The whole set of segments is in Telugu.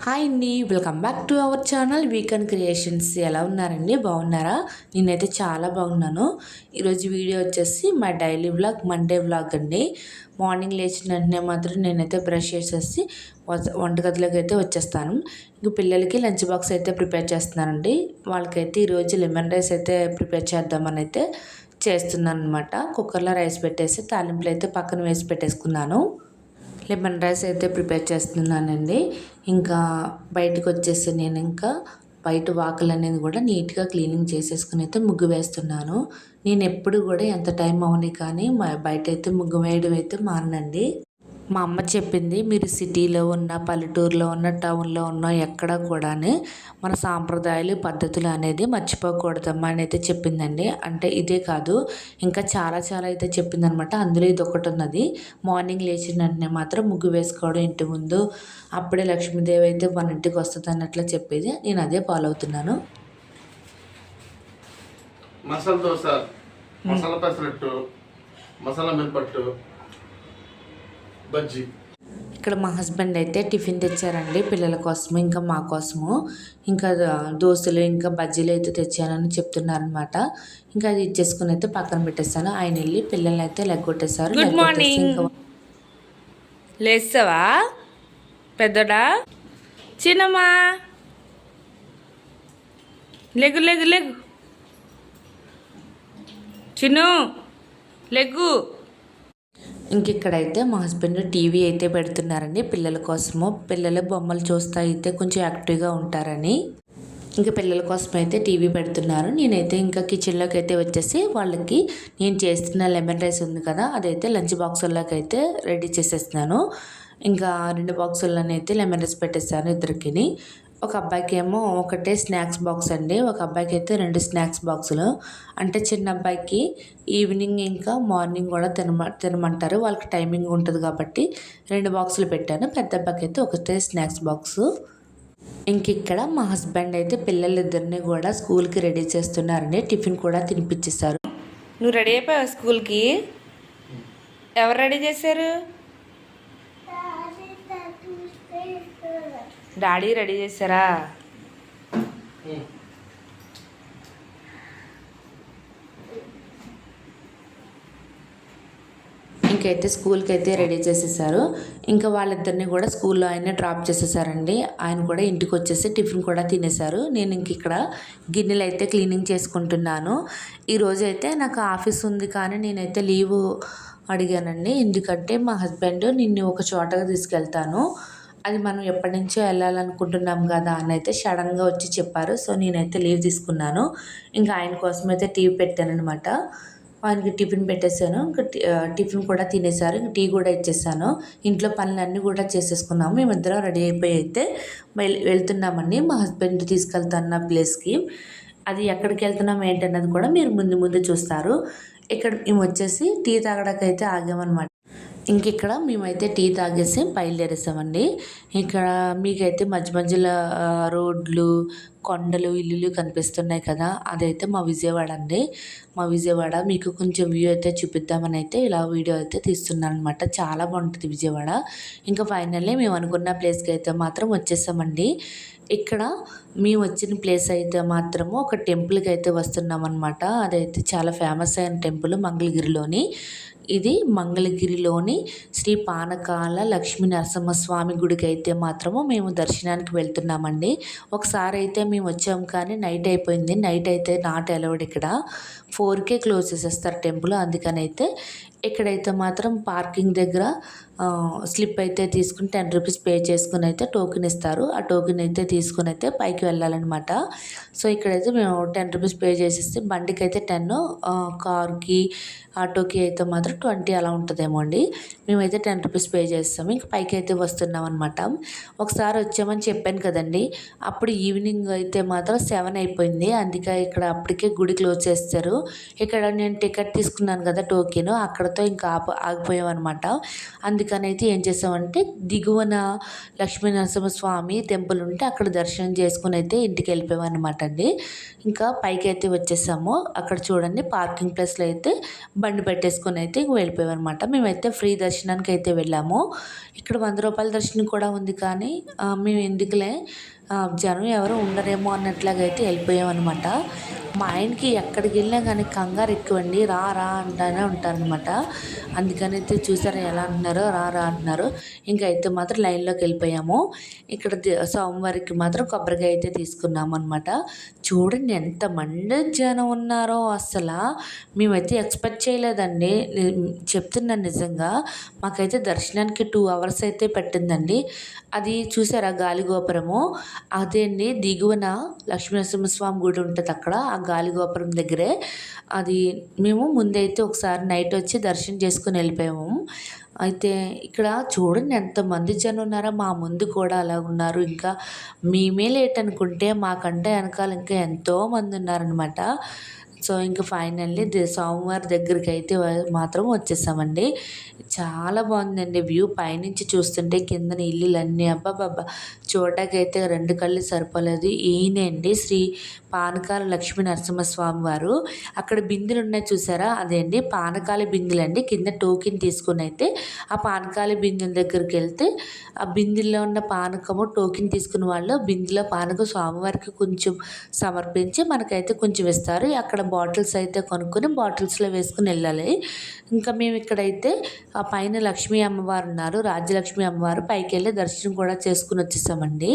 హాయ్ అండి, welcome back to our channel weekend creations. ఎలా ఉన్నారండి? బాగున్నారా? నేనైతే చాలా బాగున్నాను. ఈరోజు వీడియో వచ్చేసి మా డైలీ వ్లాగ్, మండే వ్లాగ్ అండి. మార్నింగ్ లేచిన వెంటనే మాత్రం నేనైతే బ్రష్ చేసేసి వంటగదిలోకి అయితే వచ్చేస్తాను. ఇంక పిల్లలకి లంచ్ బాక్స్ అయితే ప్రిపేర్ చేస్తున్నానండి. వాళ్ళకైతే ఈరోజు లెమన్ రైస్ అయితే ప్రిపేర్ చేద్దామని అయితే చేస్తున్నాను అనమాట. కుక్కర్లో రైస్ పెట్టేసి తాలింపులు అయితే పక్కన వేసి పెట్టేసుకున్నాను. లెమన్ రైస్ అయితే ప్రిపేర్ చేస్తున్నానండి. ఇంకా బయటకు వచ్చేసి నేను ఇంకా బయట వాకిలు అనేది కూడా నీట్గా క్లీనింగ్ చేసేసుకుని అయితే ముగ్గు వేస్తున్నాను. నేను ఎప్పుడు కూడా ఎంత టైం అవని కానీ బయట అయితే ముగ్గు వేయడం అయితే మానండి. మా అమ్మ చెప్పింది, మీరు సిటీలో ఉన్న, పల్లెటూరులో ఉన్న, టౌన్లో ఉన్న ఎక్కడ కూడా మన సాంప్రదాయాలు పద్ధతులు అనేది మర్చిపోకూడదమ్మా అని అయితే చెప్పిందండి. అంటే ఇదే కాదు, ఇంకా చాలా చాలా అయితే చెప్పిందనమాట. అందులో ఇది ఒకటి ఉన్నది. మార్నింగ్ లేచిన వెంటనే మాత్రం ముగ్గు వేసుకోవడం ఇంటి ముందు, అప్పుడే లక్ష్మీదేవి అయితే మన ఇంటికి వస్తుంది అన్నట్లు చెప్పేది. నేను అదే ఫాలో అవుతున్నాను. మసాలా దోశ, మసాలా పెసరట్టు, మసాలా మినపట్టు, బజ్జీ. ఇక్కడ మా హస్బెండ్ అయితే టిఫిన్ తెచ్చారండి పిల్లల కోసము, ఇంకా మా కోసము. ఇంకా దోశలు ఇంకా బజ్జీలు అయితే తెచ్చానని చెప్తున్నారనమాట. ఇంకా అది ఇచ్చేసుకుని అయితే పక్కన పెట్టేస్తాను. ఆయన వెళ్ళి పిల్లల్ని అయితే లెగ్గొట్టేశారు. Good morning. లేస్తావా పెద్దడా? చిన్నమ్మా లెగ్గు లెగ్గు లెగ్గు, చిన్ను లెగ్గు. ఇంక ఇక్కడైతే మా హస్బెండ్ టీవీ అయితే పెడుతున్నారండి పిల్లల కోసము. పిల్లలు బొమ్మలు చూస్తా అయితే కొంచెం యాక్టివ్గా ఉంటారని ఇంకా పిల్లల కోసం అయితే టీవీ పెడుతున్నారు. నేనైతే ఇంకా కిచెన్లోకి అయితే వచ్చేసి వాళ్ళకి నేను చేస్తున్న లెమన్ రైస్ ఉంది కదా, అదైతే లంచ్ బాక్సుల్లోకి అయితే రెడీ చేసేస్తున్నాను. ఇంకా 2 బాక్సుల్లోనైతే లెమన్ రైస్ పెట్టేస్తాను ఇద్దరికి. ఒక అబ్బాయికి ఏమో ఒకటే స్నాక్స్ బాక్స్ అండి, ఒక అబ్బాయికి అయితే 2 స్నాక్స్ బాక్సులు. అంటే చిన్న అబ్బాయికి ఈవినింగ్ ఇంకా మార్నింగ్ కూడా తినమంటారు, వాళ్ళకి టైమింగ్ ఉంటుంది కాబట్టి 2 బాక్సులు పెట్టాను. పెద్ద అబ్బాయికి అయితే ఒకటే స్నాక్స్ బాక్సు. ఇంక ఇక్కడ మా హస్బెండ్ అయితే పిల్లలిద్దరిని కూడా స్కూల్కి రెడీ చేస్తున్నారండి. టిఫిన్ కూడా తినిపించేశారు. నువ్వు రెడీ అయిపోయావు స్కూల్కి? ఎవరు రెడీ చేశారు? డాడీ రెడీ చేశారా? ఇంకైతే స్కూల్కి అయితే రెడీ చేసేసారు. ఇంకా వాళ్ళిద్దరిని కూడా స్కూల్లో ఆయన డ్రాప్ చేసేసారండి. ఆయన కూడా ఇంటికి వచ్చేసి టిఫిన్ కూడా తినేశారు. నేను ఇంక ఇక్కడ గిన్నెలు అయితే క్లీనింగ్ చేసుకుంటున్నాను. ఈరోజు అయితే నాకు ఆఫీస్ ఉంది కానీ నేనైతే లీవ్ అడిగానండి. ఎందుకంటే మా హస్బెండ్ నిన్ను ఒక చోటగా తీసుకెళ్తాను, అది మనం ఎప్పటి నుంచో వెళ్ళాలనుకుంటున్నాం కదా అని అయితే సడన్గా వచ్చి చెప్పారు. సో నేనైతే లీవ్ తీసుకున్నాను. ఇంకా ఆయన కోసం అయితే టీవీ పెట్టానమాట. ఆయనకి టిఫిన్ పెట్టేశాను. ఇంకా టిఫిన్ కూడా తినేశారు. ఇంక టీ కూడా ఇచ్చేసాను. ఇంట్లో పనులన్నీ కూడా చేసేసుకున్నాము. మేమిద్దరం రెడీ అయిపోయి అయితే వెళ్తున్నామండి మా హస్బెండ్ తీసుకెళ్తున్న ప్లేస్కి. అది ఎక్కడికి వెళ్తున్నాం ఏంటన్నది కూడా మీరు ముందు చూస్తారు. ఇక్కడ మేము వచ్చేసి టీ తాగడానికి అయితే ఆగామన్నమాట. ఇంక ఇక్కడ మేమైతే టీ తాగేసి బయలుదేరేసామండి. ఇక్కడ మీకైతే మధ్య మధ్యలో రోడ్లు, కొండలు, ఇల్లులు కనిపిస్తున్నాయి కదా, అదైతే మా విజయవాడ అండి. మా విజయవాడ మీకు కొంచెం వ్యూ అయితే చూపిద్దామని అయితే ఇలా వీడియో అయితే తీస్తున్నాను అనమాట. చాలా బాగుంటుంది విజయవాడ. ఇంకా ఫైనల్లీ మేము అనుకున్న ప్లేస్కి అయితే మాత్రం వచ్చేసామండి. ఇక్కడ మేము వచ్చిన ప్లేస్ అయితే మాత్రము ఒక టెంపుల్కి అయితే వస్తున్నాం అనమాట. అదైతే చాలా ఫేమస్ అయిన టెంపుల్ మంగళగిరిలోని. ఇది మంగళగిరిలోని శ్రీ పానకాల లక్ష్మీ నరసింహస్వామి గుడికి అయితే మాత్రము మేము దర్శనానికి వెళ్తున్నామండి. ఒకసారి అయితే మేము వచ్చాము కానీ నైట్ అయిపోయింది. నైట్ అయితే నాట్ అలౌడ్. ఇక్కడ 4కే క్లోజ్ చేసేస్తారు టెంపుల్. అందుకని అయితే ఇక్కడైతే మాత్రం పార్కింగ్ దగ్గర స్లిప్ అయితే తీసుకుని 10 రూపీస్ పే చేసుకుని అయితే టోకెన్ ఇస్తారు. ఆ టోకెన్ అయితే తీసుకుని అయితే పైకి వెళ్ళాలన్నమాట. సో ఇక్కడైతే మేము 10 రూపీస్ పే చేసేస్తే బండికి అయితే 10, కార్కి ఆటోకి అయితే మాత్రం 20 అలా ఉంటుందేమో అండి. మేమైతే 10 రూపీస్ పే చేస్తాము. ఇంక పైకి అయితే వస్తున్నాం అనమాట. ఒకసారి వచ్చామని చెప్పాను కదండి, అప్పుడు ఈవినింగ్ అయితే మాత్రం 7 అయిపోయింది. అందుకే ఇక్కడ అప్పటికే గుడి క్లోజ్ చేస్తారు. ఇక్కడ నేను టికెట్ తీసుకున్నాను కదా టోకెన్, అక్కడతో ఇంకా ఆగిపోయామన్నమాట. అందుకని అందుకని అయితే ఏం చేసామంటే దిగువన లక్ష్మీనరసింహస్వామి టెంపుల్ ఉంటే అక్కడ దర్శనం చేసుకుని అయితే ఇంటికి వెళ్ళిపోయాం అనమాట అండి. ఇంకా పైకి అయితే వచ్చేసాము. అక్కడ చూడండి పార్కింగ్ ప్లేస్లో అయితే బండి పెట్టేసుకొని అయితే ఇంక వెళ్ళిపోయాం అనమాట. మేమైతే ఫ్రీ దర్శనానికి అయితే వెళ్ళాము. ఇక్కడ 100 రూపాయల దర్శనం కూడా ఉంది కానీ మేము ఎందుకులే జనం ఎవరు ఉండరేమో అన్నట్లాగా అయితే వెళ్ళిపోయాం అనమాట. మా ఆయనకి ఎక్కడికి వెళ్ళినా కానీ కంగారు ఎక్కువండి. రా రా అంటానే ఉంటారనమాట. అందుకని అయితే చూసారా ఎలా అంటున్నారో రా రా అంటున్నారు. ఇంకా అయితే మాత్రం లైన్లోకి వెళ్ళిపోయాము. ఇక్కడ సోమవారికి మాత్రం కొబ్బరికాయ అయితే తీసుకున్నాము అనమాట. చూడండి ఎంతమంది జనం ఉన్నారో అసలు మేమైతే ఎక్స్పెక్ట్ చేయలేదండి. చెప్తున్నాను నిజంగా. మాకైతే దర్శనానికి 2 hours అయితే పట్టిందండి. అది చూసారా గాలిగోపురము అదే అండి. దిగువన లక్ష్మీనరసింహస్వామి గుడి ఉంటుంది అక్కడ. ఆ గాలిగోపురం దగ్గరే అది. మేము ముందైతే ఒకసారి నైట్ వచ్చి దర్శనం చేసుకుని వెళ్ళిపోయాము. అయితే ఇక్కడ చూడండి ఎంతమంది జనం ఉన్నారో. మా ముందు కూడా అలా ఉన్నారు. ఇంకా మేమే లేట్ అనుకుంటే మాకంటే వెనకాల ఇంకా ఎంతోమంది ఉన్నారనమాట. సో ఇంకా ఫైనల్లీ సోమవారం దగ్గరికి అయితే మాత్రం వచ్చేసామండి. చాలా బాగుందండి వ్యూ. పైనుంచి చూస్తుంటే కిందన ఇల్లులన్నీ అబ్బాబ్బా చూడటానికైతే 2 కళ్ళు సరిపోలేదు. ఈయనండి శ్రీ పానకాల లక్ష్మీ నరసింహస్వామి వారు. అక్కడ బిందెలు ఉన్నాయి చూసారా, అదే అండి పానకాల బిందెలు అండి. కింద టోకెన్ తీసుకుని అయితే ఆ పానకాల బిందెల దగ్గరికి వెళ్తే ఆ బిందెల్లో ఉన్న పానకము టోకెన్ తీసుకున్న వాళ్ళు బిందెలో పానకం స్వామివారికి కొంచెం సమర్పించి మనకైతే కొంచెం ఇస్తారు. అక్కడ బాటిల్స్ అయితే కొనుక్కొని బాటిల్స్లో వేసుకుని వెళ్ళాలి. ఇంకా మేము ఇక్కడైతే ఆ పైన లక్ష్మీ అమ్మవారు ఉన్నారు, రాజ్యలక్ష్మి అమ్మవారు. పైకి వెళ్ళి దర్శనం కూడా చేసుకుని వచ్చేసామండి.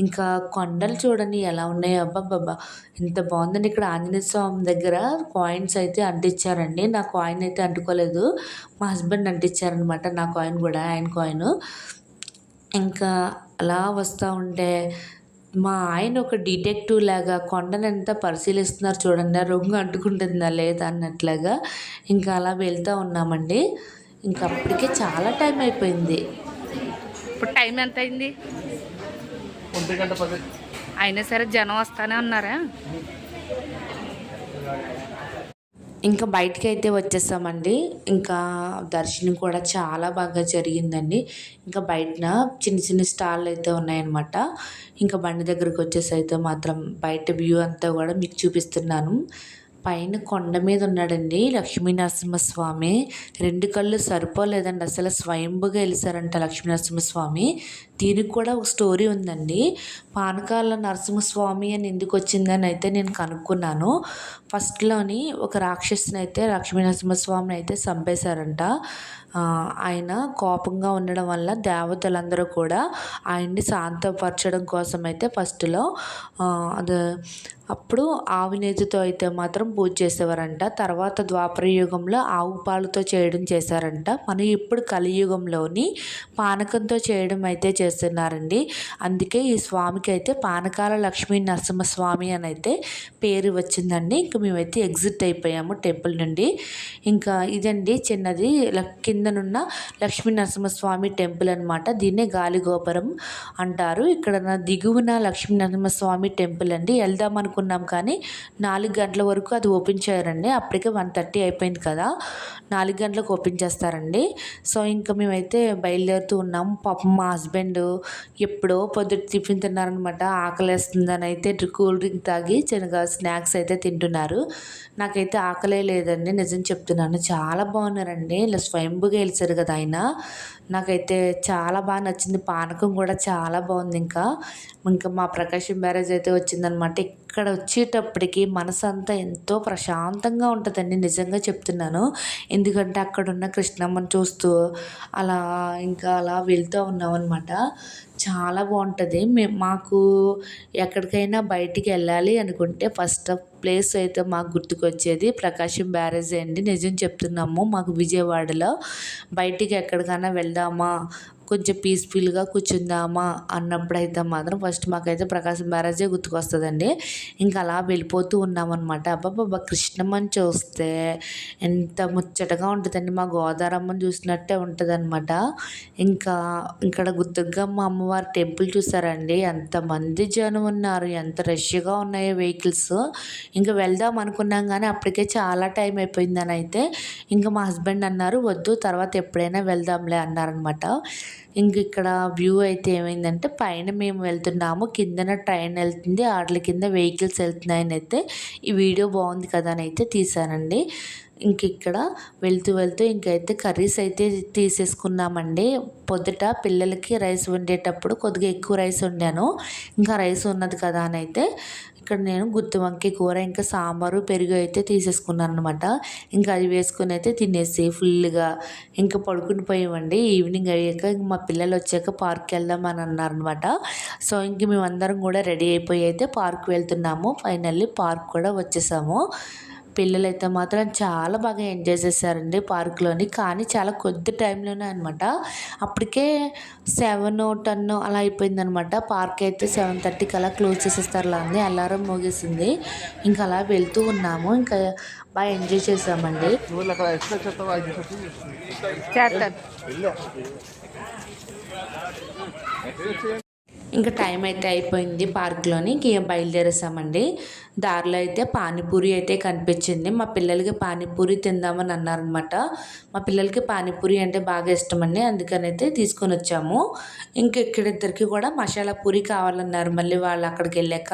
ఇంకా కొండలు చూడండి ఎలా ఉన్నాయో. అబ్బాబ్బా ఎంత బాగుందండి. ఇక్కడ ఆంజనేయ స్వామి దగ్గర కాయిన్స్ అయితే అంటించారండి. నా కాయిన్ అయితే అంటుకోలేదు, మా హస్బెండ్ అంటించారనమాట నా కాయిన్ కూడా, ఆయన కాయిన్. ఇంకా అలా వస్తూ ఉంటే మా ఆయన ఒక డిటెక్టివ్ లాగా కొండనంతా పరిశీలిస్తున్నారు చూడండి. ఆ రొంగు అంటుకుంటుందా లేదా అన్నట్లాగా. ఇంకా అలా వెళ్తూ ఉన్నామండి. ఇంకా అప్పటికే చాలా టైం అయిపోయింది. ఇప్పుడు టైం ఎంత అయింది? 1:10. అయినా సరే జనం వస్తానే ఉన్నారా? ఇంకా బయటికి అయితే వచ్చేసామండి. ఇంకా దర్శనం కూడా చాలా బాగా జరిగిందండి. ఇంకా బయటన చిన్న చిన్న స్టాళ్ళు అయితే ఉన్నాయన్నమాట. ఇంకా బండి దగ్గరికి వచ్చేసి అయితే మాత్రం బయట వ్యూ అంతా కూడా మీకు చూపిస్తున్నాను. పైన కొండ మీద ఉన్నాడండి లక్ష్మీనరసింహస్వామి. 2 కళ్ళు సరిపోలేదండి అసలు. స్వయంభుగా వెలిసారంట లక్ష్మీనరసింహస్వామి. దీనికి కూడా ఒక స్టోరీ ఉందండి. పానకాల నరసింహస్వామి అని ఎందుకు వచ్చిందని అయితే నేను కనుక్కున్నాను. ఫస్ట్లోని ఒక రాక్షసుని అయితే లక్ష్మీనరసింహస్వామిని అయితే చంపేశారంట. ఆయన కోపంగా ఉండడం వల్ల దేవతలందరూ కూడా ఆయన్ని శాంతపరచడం కోసం అయితే ఫస్ట్లో అది అప్పుడు ఆవు నేతితో అయితే మాత్రం పూజ చేసేవారంట. తర్వాత ద్వాపర యుగంలో ఆవు పాలతో చేయడం చేశారంట. మనం ఇప్పుడు కలియుగంలోని పానకంతో చేయడం అయితే చేస్తున్నారండి. అందుకే ఈ స్వామికి అయితే పానకాల లక్ష్మీ నరసింహస్వామి అని అయితే పేరు వచ్చిందండి. ఇంక మేమైతే ఎగ్జిట్ అయిపోయాము టెంపుల్ నుండి. ఇంకా ఇదండి చిన్నది కిందనున్న లక్ష్మీ నరసింహస్వామి టెంపుల్ అనమాట. దీన్నే గాలిగోపురం అంటారు. ఇక్కడ దిగువన లక్ష్మీ నరసింహస్వామి టెంపుల్ అండి. వెళ్దాం అనుకున్నాం కానీ 4 గంటల వరకు అది ఓపెన్ చేయరండి. అప్పటికే 1:30 అయిపోయింది కదా, 4 గంటలకు ఓపెన్ చేస్తారండి. సో ఇంకా మేమైతే బయలుదేరుతూ ఉన్నాం. పాపం మా హస్బెండ్ ఎప్పుడో పొద్దుట టిఫిన్ తిన్నారనమాట. ఆకలేస్తుందని అయితే కూల్ డ్రింక్ తాగి చిన్నగా స్నాక్స్ అయితే తింటున్నారు. నాకైతే ఆకలే లేదండి, నిజం చెప్తున్నాను. చాలా బాగున్నారండి. ఇలా స్వయంభుగా వెలిసారు కదా ఆయన. నాకైతే చాలా బాగా నచ్చింది. పానకం కూడా చాలా బాగుంది. ఇంకా మా ప్రకాశం బ్యారేజ్ అయితే వచ్చిందనమాట. ఇక్కడ వచ్చేటప్పటికి మనసు అంతా ఎంతో ప్రశాంతంగా ఉంటుందండి, నిజంగా చెప్తున్నాను. ఎందుకంటే అక్కడున్న కృష్ణమ్మని చూస్తూ అలా ఇంకా అలా వెళ్తూ ఉన్నాం అనమాట. చాలా బాగుంటుంది. మాకు ఎక్కడికైనా బయటికి వెళ్ళాలి అనుకుంటే ఫస్ట్ ప్లేస్ అయితే మాకు గుర్తుకొచ్చేది ప్రకాశం బ్యారేజే అండి. నిజం చెప్తున్నాము. మాకు విజయవాడలో బయటికి ఎక్కడికైనా వెళ్దామా, కొంచెం పీస్ఫుల్గా కూర్చుందామా అన్నప్పుడైతే మాత్రం ఫస్ట్ మాకైతే ప్రకాశం బ్యారేజే గుర్తుకొస్తుందండి. ఇంకా అలా వెళ్ళిపోతూ ఉన్నామన్నమాట. అబ్బాబ్బా, కృష్ణమ్మని చూస్తే ఎంత ముచ్చటగా ఉంటుందండి. మా గోదారమ్మని చూసినట్టే ఉంటుందన్నమాట. ఇంకా ఇక్కడ దుర్గమ్మ అమ్మవారి టెంపుల్ చూసారండి, ఎంతమంది జనం ఉన్నారు, ఎంత రష్గా ఉన్నాయో వెహికల్స్. ఇంకా వెళ్దాం అనుకున్నాం కానీ అప్పటికే చాలా టైం అయిపోయిందని అయితే ఇంకా మా హస్బెండ్ అన్నారు, వద్దు తర్వాత ఎప్పుడైనా వెళ్దాంలే అన్నారనమాట. ఇంక ఇక్కడ వ్యూ అయితే ఏమైందంటే, పైన మేము వెళ్తున్నాము, కిందన ట్రైన్ వెళ్తుంది, వాటి కింద వెహికల్స్ వెళ్తున్నాయని అయితే ఈ వీడియో బాగుంది కదా అని అయితే తీసానండి. ఇంక ఇక్కడ వెళ్తూ ఇంకైతే కర్రీస్ అయితే తీసేసుకున్నామండి. పొద్దుట పిల్లలకి రైస్ వండేటప్పుడు కొద్దిగా ఎక్కువ రైస్ వండాను, ఇంకా రైస్ ఉన్నది కదా అని అయితే ఇక్కడ నేను గుత్తి వంకాయ కూర ఇంకా సాంబారు పెరుగు అయితే తీసేసుకున్నాను అనమాట. ఇంకా అది వేసుకొని అయితే తినేసి ఫుల్గా ఇంకా పడుకుని పోయామండి. ఈవినింగ్ అయ్యాక ఇంక మా పిల్లలు వచ్చాక పార్క్కి వెళ్దాం అని అన్నారనమాట. సో ఇంక మేమందరం కూడా రెడీ అయిపోయి అయితే పార్క్ వెళ్తున్నాము. ఫైనల్లీ పార్క్ కూడా వచ్చేసాము. పిల్లలైతే మాత్రం చాలా బాగా ఎంజాయ్ చేశారండి పార్క్లోని. కానీ చాలా కొద్ది టైంలోనే అనమాట, అప్పటికే 7-10 అలా అయిపోయిందనమాట. పార్క్ అయితే 7:30కి అలా క్లోజ్ చేసేస్తారు అండి. అలారం మోగేసింది. ఇంకా అలా వెళ్తూ ఉన్నాము. ఇంకా బాగా ఎంజాయ్ చేసామండి. చేస్తాను. ఇంకా టైం అయితే అయిపోయింది పార్క్లోని. ఇంక బయలుదేరేసామండి. దారిలో అయితే పానీపూరి అయితే కనిపించింది. మా పిల్లలకి పానీపూరి తిందామని అన్నారనమాట. మా పిల్లలకి పానీపూరి అంటే బాగా ఇష్టమండి, అందుకని అయితే తీసుకొని వచ్చాము. ఇంక ఇక్కడిద్దరికి కూడా మసాలా పూరి కావాలన్నారు మళ్ళీ వాళ్ళు అక్కడికి వెళ్ళాక.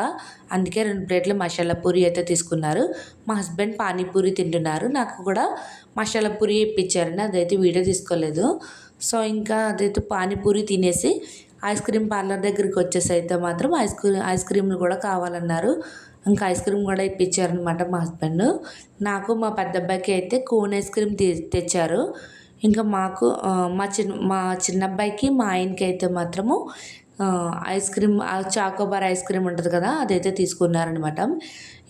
అందుకే 2 ప్లేట్లు మసాలా పూరి అయితే తీసుకున్నారు. మా హస్బెండ్ పానీపూరి తింటున్నారు, నాకు కూడా మసాలా పూరి ఇప్పించారండి, అదైతే వీడియో తీసుకోలేదు. సో ఇంకా అదైతే పానీపూరి తినేసి ఐస్ క్రీమ్ పార్లర్ దగ్గరికి వచ్చేసి అయితే మాత్రం ఐస్ క్రీమ్లు కూడా కావాలన్నారు. ఇంకా ఐస్ క్రీమ్ కూడా ఇప్పించారనమాట మా హస్బెండ్. నాకు మా పెద్ద అబ్బాయికి అయితే కోన్ ఐస్ క్రీమ్ తెచ్చారు. ఇంకా మాకు మా చిన్న అబ్బాయికి మా ఆయనకి అయితే మాత్రము ice cream, Choco Bar ice cream ఉంటుంది కదా, అదైతే తీసుకున్నారనమాట.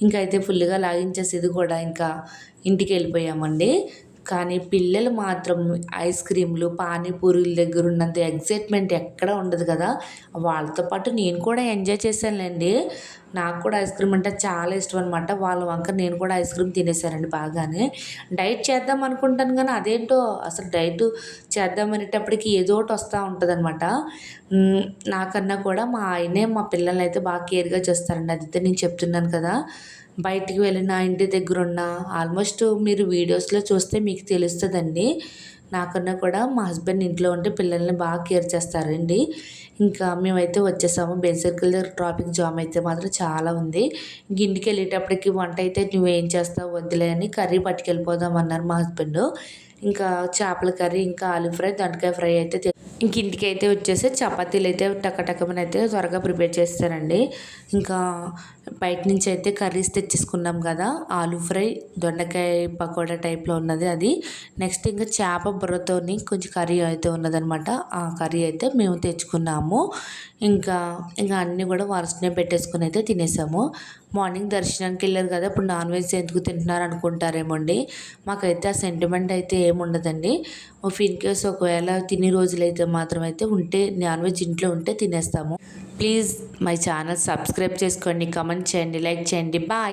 ఇంకా అయితే ఫుల్గా లాగించేసి ఇది కూడా ఇంకా ఇంటికి వెళ్ళిపోయామండి. కానీ పిల్లలు మాత్రం ఐస్ క్రీమ్లు పానీపూరీల దగ్గర ఉన్నంత ఎగ్జైట్మెంట్ ఎక్కడ ఉండదు కదా. వాళ్ళతో పాటు నేను కూడా ఎంజాయ్ చేశానులేండి. నాకు కూడా ఐస్ క్రీమ్ అంటే చాలా ఇష్టం అనమాట. వాళ్ళ వంక నేను కూడా ఐస్ క్రీమ్ తినేసానండి బాగానే. డైట్ చేద్దాం అనుకుంటాను కానీ అదేంటో అసలు డైట్ చేద్దాం అనేటప్పటికి ఏదో ఒకటి వస్తూ ఉంటుంది అనమాట. నాకన్నా కూడా మా ఆయనే మా పిల్లల్ని అయితే బాగా కేర్గా చేస్తారండి. అదైతే నేను చెప్తున్నాను కదా. బయటికి వెళ్ళిన ఇంటి దగ్గర ఉన్న ఆల్మోస్ట్ మీరు వీడియోస్లో చూస్తే మీకు తెలుస్తుందండి. నాకన్నా కూడా మా హస్బెండ్ ఇంట్లో ఉంటే పిల్లల్ని బాగా కేర్ చేస్తారండి. ఇంకా మేమైతే వచ్చేసాము. బెంజ్ సర్కిల్ దగ్గర ట్రాఫిక్ జామ్ అయితే మాత్రం చాలా ఉంది. ఇంటికి వెళ్ళేటప్పటికి వంట అయితే నువ్వేం చేస్తావు వద్దులే అని కర్రీ పట్టుకెళ్ళిపోదాం అన్నారు మా హస్బెండ్. ఇంకా చేపల కర్రీ, ఇంకా ఆలు ఫ్రై, దొండకాయ ఫ్రై అయితే ఇంక ఇంటికి అయితే వచ్చేసి చపాతీలు అయితే టకటకమని అయితే త్వరగా ప్రిపేర్ చేస్తానండి. ఇంకా బయట నుంచి అయితే కర్రీస్ తెచ్చేసుకున్నాం కదా, ఆలు ఫ్రై, దొండకాయ పకోడా టైప్లో ఉన్నది అది. నెక్స్ట్ ఇంకా చేప బుర్రతోని కొంచెం కర్రీ అయితే ఉన్నదనమాట. ఆ కర్రీ అయితే మేము తెచ్చుకున్నాము. ఇంకా అన్నీ కూడా వరుసనే పెట్టేసుకుని అయితే తినేసాము. మార్నింగ్ దర్శనానికి వెళ్ళారు కదా, ఇప్పుడు నాన్ వెజ్ ఎందుకు తింటున్నారు అనుకుంటారేమో అండి. మాకైతే ఆ సెంటిమెంట్ అయితే ఏముండదండి. ఇన్ కేస్ ఒకవేళ తిని రోజులైతే మాత్రం అయితే ఉంటే నాన్ వెజ్ ఇంట్లో ఉంటే తినేస్తాము. ప్లీజ్ మై ఛానల్ సబ్స్క్రైబ్ చేసుకోండి, కమెంట్ చేయండి, లైక్ చేయండి. బాయ్.